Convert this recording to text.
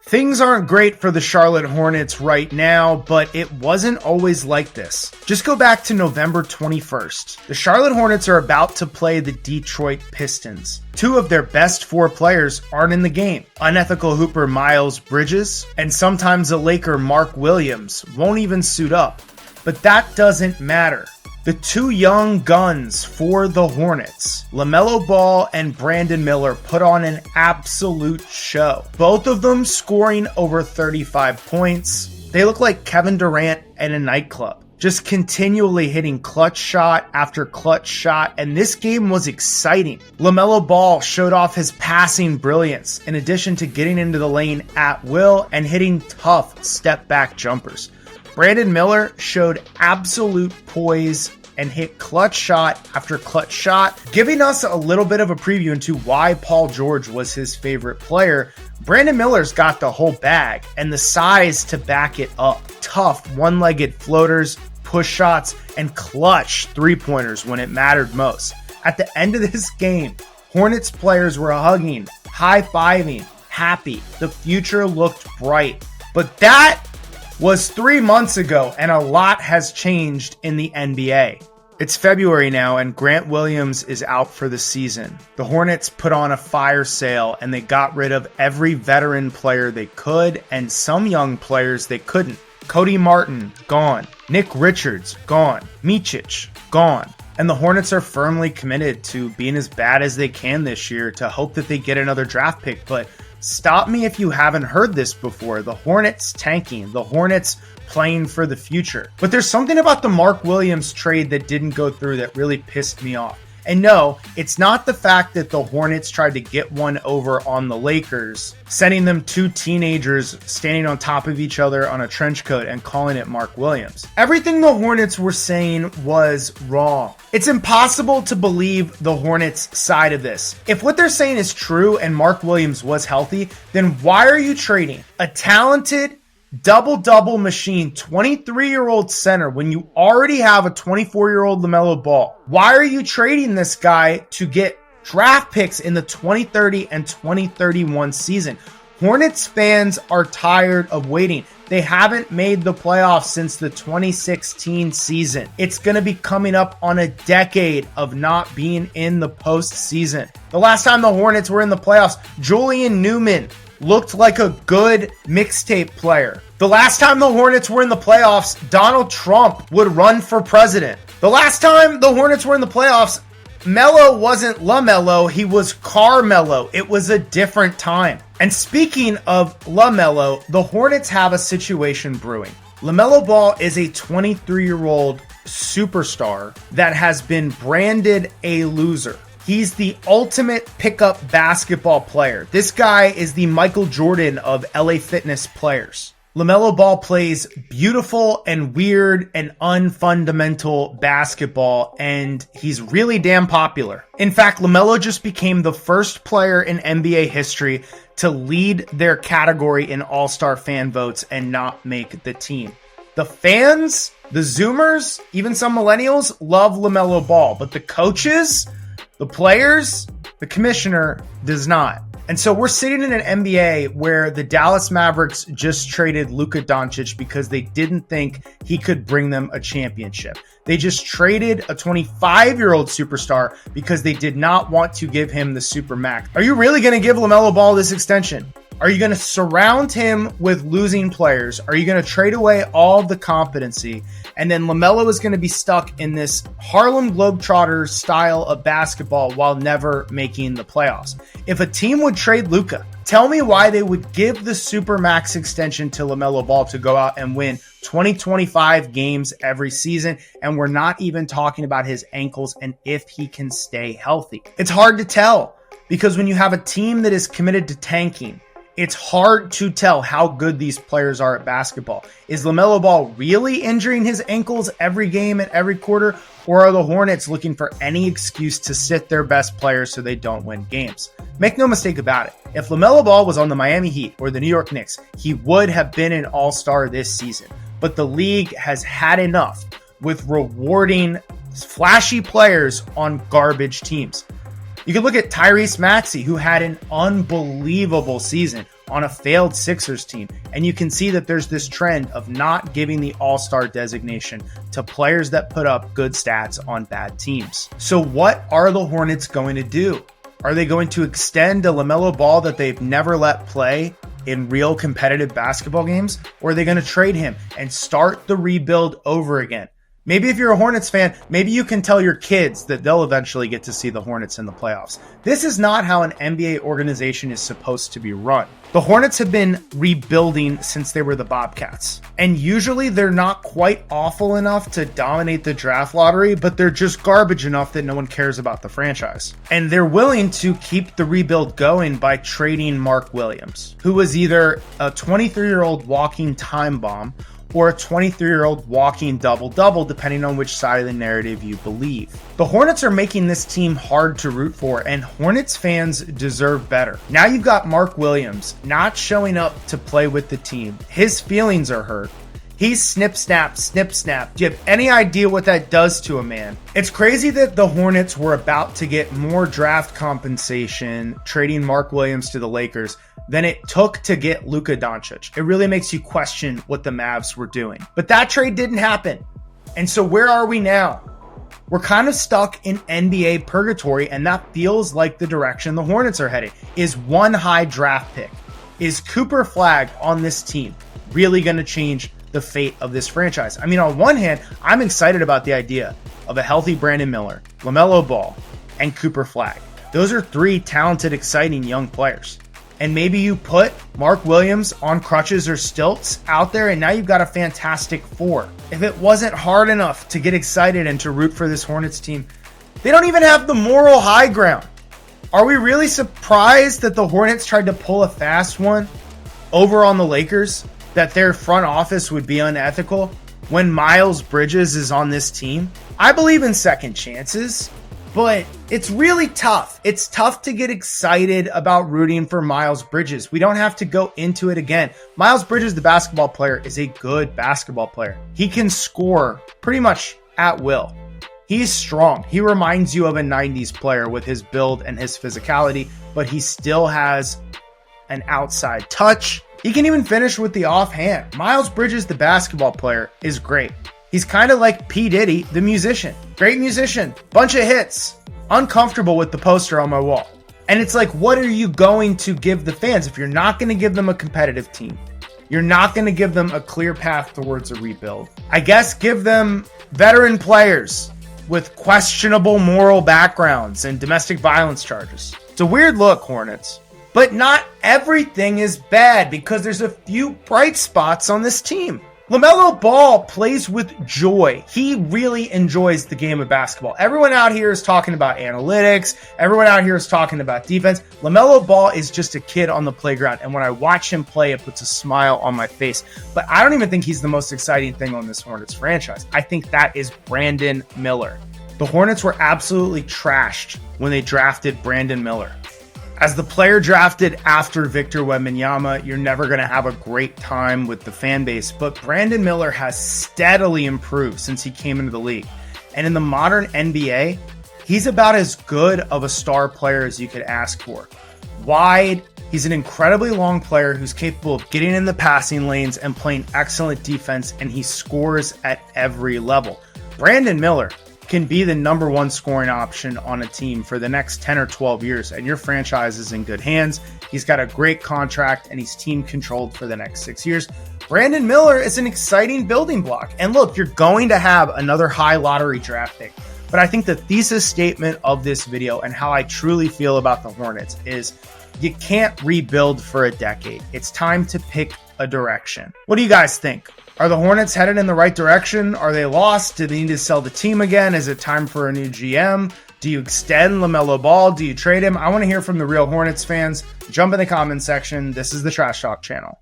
Things aren't great for the Charlotte Hornets right now, but it wasn't always like this. Just go back to November 21st. The Charlotte Hornets are about to play the Detroit Pistons. Two of their best four players aren't in the game. Unethical hooper Miles Bridges and sometimes a Laker Mark Williams won't even suit up. But that doesn't matter. The two young guns for the Hornets, Lamelo Ball and Brandon Miller, put on an absolute show. Both of them scoring over 35 points. They look like Kevin Durant at a nightclub, just continually hitting clutch shot after clutch shot, and this game was exciting. Lamelo Ball showed off his passing brilliance, in addition to getting into the lane at will and hitting tough step-back jumpers. Brandon Miller showed absolute poise and hit clutch shot after clutch shot, giving us a little bit of a preview into why Paul George was his favorite player. Brandon Miller's got the whole bag and the size to back it up. Tough one-legged floaters, push shots, and clutch three-pointers when it mattered most. At the end of this game, Hornets players were hugging, high-fiving, happy. The future looked bright. But that was 3 months ago, and a lot has changed in the NBA. It's February now, and Grant Williams is out for the season. The Hornets put on a fire sale, and they got rid of every veteran player they could, and some young players they couldn't. Cody Martin, gone. Nick Richards, gone. Micic, gone. And the Hornets are firmly committed to being as bad as they can this year to hope that they get another draft pick, but stop me if you haven't heard this before. The Hornets tanking. The Hornets playing for the future. But there's something about the Mark Williams trade that didn't go through that really pissed me off. And no, it's not the fact that the Hornets tried to get one over on the Lakers, sending them two teenagers standing on top of each other on a trench coat and calling it Mark Williams. Everything the Hornets were saying was wrong. It's impossible to believe the Hornets' side of this. If what they're saying is true and Mark Williams was healthy, then why are you trading a talented double-double machine 23-year-old center when you already have a 24-year-old Lamelo Ball? Why are you trading this guy to get draft picks in the 2030 and 2031 season? Hornets fans are tired of waiting. They haven't made the playoffs since the 2016 season. It's going to be coming up on a decade of not being in the postseason. The last time the Hornets were in the playoffs, Julian Newman looked like a good mixtape player. The last time the Hornets were in the playoffs, Donald Trump would run for president. The last time the Hornets were in the playoffs, Melo wasn't LaMelo, he was Carmelo. It was a different time. And speaking of LaMelo, the Hornets have a situation brewing. Lamelo Ball is a 23-year-old superstar that has been branded a loser. He's the ultimate pickup basketball player. This guy is the Michael Jordan of LA Fitness players. Lamelo Ball plays beautiful and weird and unfundamental basketball, and he's really damn popular. In fact, Lamelo just became the first player in NBA history to lead their category in All-Star fan votes and not make the team. The fans, the Zoomers, even some millennials love Lamelo Ball, but the coaches, the players, the commissioner does not. And so we're sitting in an NBA where the Dallas Mavericks just traded Luka Doncic because they didn't think he could bring them a championship. They just traded a 25-year-old superstar because they did not want to give him the supermax. Are you really going to give Lamelo Ball this extension? Are you going to surround him with losing players? Are you going to trade away all of the competency? And then LaMelo is going to be stuck in this Harlem Globetrotters style of basketball while never making the playoffs. If a team would trade Luka, tell me why they would give the Supermax extension to LaMelo Ball to go out and win 20-25 games every season. And we're not even talking about his ankles and if he can stay healthy. It's hard to tell because when you have a team that is committed to tanking, it's hard to tell how good these players are at basketball. Is LaMelo Ball really injuring his ankles every game and every quarter? Or are the Hornets looking for any excuse to sit their best players so they don't win games? Make no mistake about it. If LaMelo Ball was on the Miami Heat or the New York Knicks, he would have been an all-star this season. But the league has had enough with rewarding flashy players on garbage teams. You can look at Tyrese Maxey, who had an unbelievable season. on a failed Sixers team. And you can see that there's this trend of not giving the all-star designation to players that put up good stats on bad teams. So what are the Hornets going to do? Are they going to extend a Lamelo Ball that they've never let play in real competitive basketball games? Or are they going to trade him and start the rebuild over again? Maybe if you're a Hornets fan, maybe you can tell your kids that they'll eventually get to see the Hornets in the playoffs. This is not how an NBA organization is supposed to be run. The Hornets have been rebuilding since they were the Bobcats. And usually they're not quite awful enough to dominate the draft lottery, but they're just garbage enough that no one cares about the franchise. And they're willing to keep the rebuild going by trading Mark Williams, who was either a 23-year-old walking time bomb or a 23-year-old walking double-double, depending on which side of the narrative you believe. The Hornets are making this team hard to root for, and Hornets fans deserve better. Now you've got Mark Williams not showing up to play with the team. His feelings are hurt. He's snip, snap, snip, snap. Do you have any idea what that does to a man? It's crazy that the Hornets were about to get more draft compensation trading Mark Williams to the Lakers than it took to get Luka Doncic. It really makes you question what the Mavs were doing. But that trade didn't happen. And so where are we now? We're kind of stuck in NBA purgatory, and that feels like the direction the Hornets are headed. Is one high draft pick, is Cooper Flagg on this team really going to change the fate of this franchise? I mean, on one hand, I'm excited about the idea of a healthy Brandon Miller, Lamelo Ball, and Cooper Flagg. Those are three talented, exciting young players. And maybe you put Mark Williams on crutches or stilts out there, and now you've got a fantastic four. If it wasn't hard enough to get excited and to root for this Hornets team, they don't even have the moral high ground. Are we really surprised that the Hornets tried to pull a fast one over on the Lakers, that their front office would be unethical when Miles Bridges is on this team? I believe in second chances, but it's really tough. It's tough to get excited about rooting for Miles Bridges. We don't have to go into it again. Miles Bridges, the basketball player, is a good basketball player. He can score pretty much at will. He's strong. He reminds you of a 90s player with his build and his physicality, but he still has an outside touch. He can even finish with the offhand. Miles Bridges, the basketball player, is great. He's kind of like P. Diddy, the musician. Great musician, bunch of hits, uncomfortable with the poster on my wall. And it's like, what are you going to give the fans if you're not going to give them a competitive team? You're not going to give them a clear path towards a rebuild. I guess give them veteran players with questionable moral backgrounds and domestic violence charges. It's a weird look, Hornets. But not everything is bad, because there's a few bright spots on this team. Lamelo Ball plays with joy. He really enjoys the game of basketball. Everyone out here is talking about analytics. Everyone out here is talking about defense. Lamelo Ball is just a kid on the playground, and when I watch him play, it puts a smile on my face. But I don't even think he's the most exciting thing on this Hornets franchise. I think that is Brandon Miller. The Hornets were absolutely trashed when they drafted Brandon Miller. As the player drafted after Victor Wembanyama, you're never going to have a great time with the fan base, but Brandon Miller has steadily improved since he came into the league. And in the modern NBA, he's about as good of a star player as you could ask for. Wide, he's an incredibly long player who's capable of getting in the passing lanes and playing excellent defense, and he scores at every level. Brandon Miller can be the number one scoring option on a team for the next 10 or 12 years, and your franchise is in good hands. He's got a great contract, and he's team controlled for the next 6 years. Brandon Miller is an exciting building block. And look, you're going to have another high lottery draft pick. But I think the thesis statement of this video and how I truly feel about the Hornets is you can't rebuild for a decade. It's time to pick a direction. What do you guys think? Are the Hornets headed in the right direction? Are they lost? Do they need to sell the team again? Is it time for a new GM? Do you extend Lamelo Ball? Do you trade him? I want to hear from the real Hornets fans. Jump in the comments section. This is the Trash Talk channel.